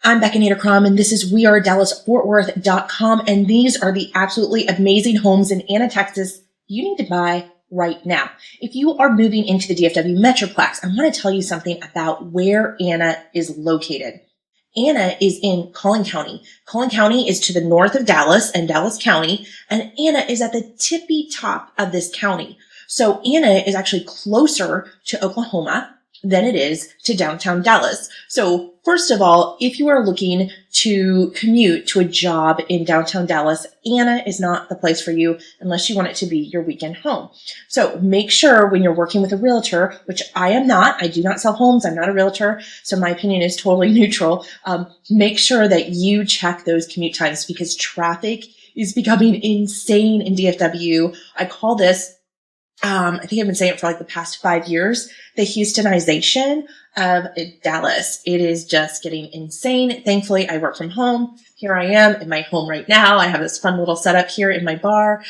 I'm McKinney and this is wearedallasfortworth.com, and these are the absolutely amazing homes in Anna, Texas you need to buy right now. If you are moving into the DFW Metroplex, I want to tell you something about where Anna is located. Anna is in Collin County. Collin County is to the north of Dallas and Dallas County, and Anna is at the tippy top of this county. So Anna is actually closer to Oklahoma than it is to downtown Dallas. So first of all, if you are looking to commute to a job in downtown Dallas, Anna is not the place for you unless you want it to be your weekend home. So make sure when you're working with a realtor, which I am not, I do not sell homes, I'm not a realtor, so my opinion is totally neutral. Make sure that you check those commute times because traffic is becoming insane in DFW. I call this I think I've been saying it for like the past 5 years, the Houstonization of Dallas. It is just getting insane. Thankfully, I work from home. Here I am in my home right now. I have this fun little setup here in my bar,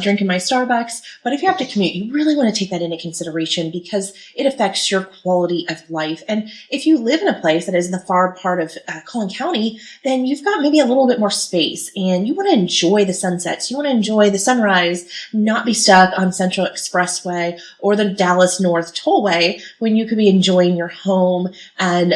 drinking my Starbucks. But if you have to commute, you really want to take that into consideration because it affects your quality of life. And if you live in a place that is in the far part of Collin County, then you've got maybe a little bit more space and you want to enjoy the sunsets. You want to enjoy the sunrise, not be stuck on Central Expressway or the Dallas North Tollway when you could be enjoying your home and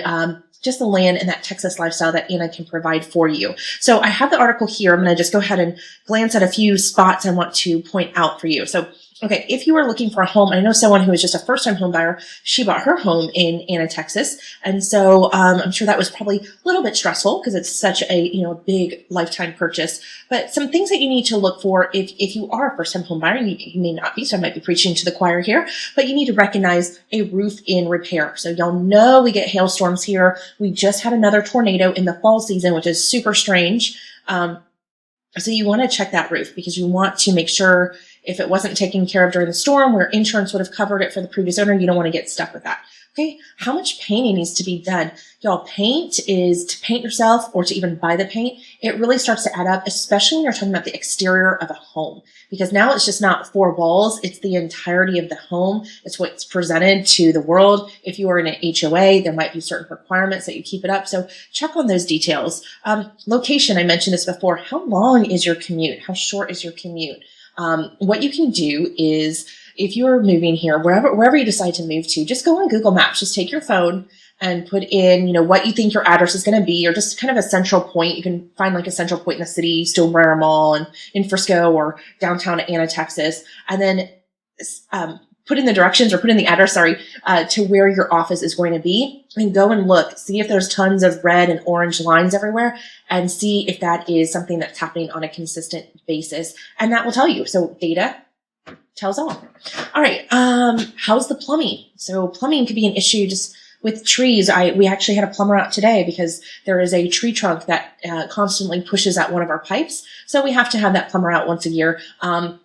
just the land and that Texas lifestyle that Anna can provide for you. So I have the article here. I'm going to just go ahead and glance at a few spots I want to point out for you. So, okay, if you are looking for a home, I know someone who is just a first-time home buyer, she bought her home in Anna, Texas. And so I'm sure that was probably a little bit stressful because it's such a, big lifetime purchase. But some things that you need to look for if you are a first-time home buyer, you may not be, so I might be preaching to the choir here, but you need to recognize a roof in repair. So y'all know we get hailstorms here. We just had another tornado in the fall season, which is super strange. So you want to check that roof because you want to make sure if it wasn't taken care of during the storm where insurance would have covered it for the previous owner, you don't want to get stuck with that. Okay. How much painting needs to be done? Y'all, paint is to paint yourself or to even buy the paint. It really starts to add up, especially when you're talking about the exterior of a home, because now it's just not four walls. It's the entirety of the home. It's what's presented to the world. If you are in an HOA, there might be certain requirements that you keep it up. So check on those details. Location, I mentioned this before. How long is your commute? How short is your commute? What you can do is if you're moving here, wherever you decide to move to, just go on Google Maps. Just take your phone and put in, what you think your address is going to be, or just kind of a central point. You can find like a central point in the city, Stonebreyer Mall and in Frisco or downtown Anna, Texas, and then put in the directions or put in the address, to where your office is going to be, and go and look, see if there's tons of red and orange lines everywhere, and see if that is something that's happening on a consistent basis. And that will tell you. So data tells all. All right. How's the plumbing? So plumbing could be an issue just with trees. We actually had a plumber out today because there is a tree trunk that constantly pushes at one of our pipes. So we have to have that plumber out once a year.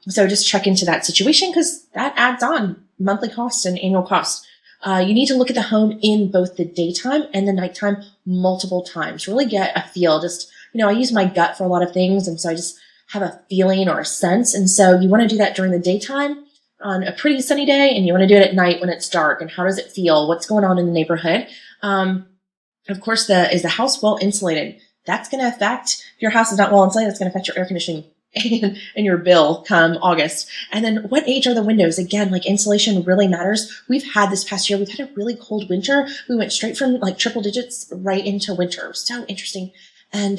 So just check into that situation because that adds on monthly cost and annual cost. You need to look at the home in both the daytime and the nighttime multiple times. Really get a feel. Just, I use my gut for a lot of things. And so I just have a feeling or a sense. And so you want to do that during the daytime on a pretty sunny day, and you want to do it at night when it's dark. And how does it feel? What's going on in the neighborhood? Of course, is the house well insulated? That's going to affect, if your house is not well insulated, it's going to affect your air conditioning and your bill come August. And then what age are the windows? Again, like insulation really matters. We've had this past year, we've had a really cold winter. We went straight from like triple digits right into winter. So interesting. And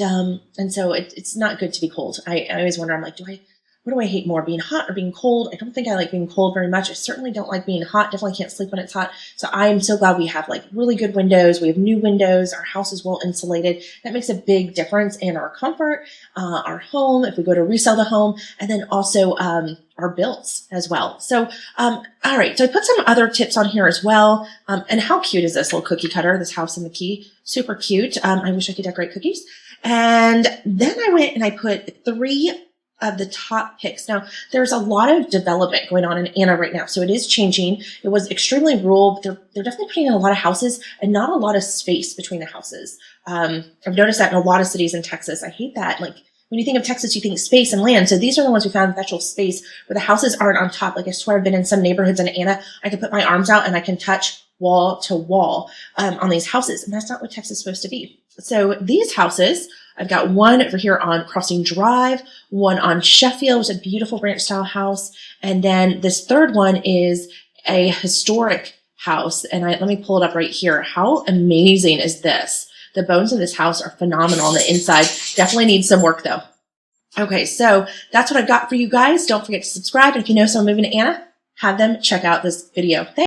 so it's not good to be cold. I always wonder, I'm like, what do I hate more, being hot or being cold? I don't think I like being cold very much. I certainly don't like being hot. Definitely can't sleep when it's hot. So I am so glad we have like really good windows. We have new windows. Our house is well insulated. That makes a big difference in our comfort, our home, if we go to resell the home, and then also our bills as well. So, all right. So I put some other tips on here as well. And how cute is this little cookie cutter, this house in the key? Super cute. I wish I could decorate cookies. And then I went and I put 3 of the top picks. Now, there's a lot of development going on in Anna right now, so it is changing. It was extremely rural, but they're definitely putting in a lot of houses and not a lot of space between the houses. I've noticed that in a lot of cities in Texas. I hate that. Like when you think of Texas, you think space and land. So these are the ones we found with actual space where the houses aren't on top. Like I swear I've been in some neighborhoods in Anna. I can put my arms out and I can touch wall to wall on these houses, and that's not what Texas is supposed to be. So these houses, I've got one over here on Crossing Drive, one on Sheffield, which is a beautiful ranch style house. And then this third one is a historic house. And let me pull it up right here. How amazing is this? The bones in this house are phenomenal on the inside. Definitely needs some work though. Okay, so that's what I've got for you guys. Don't forget to subscribe. And if you know someone moving to Anna, have them check out this video. Thanks.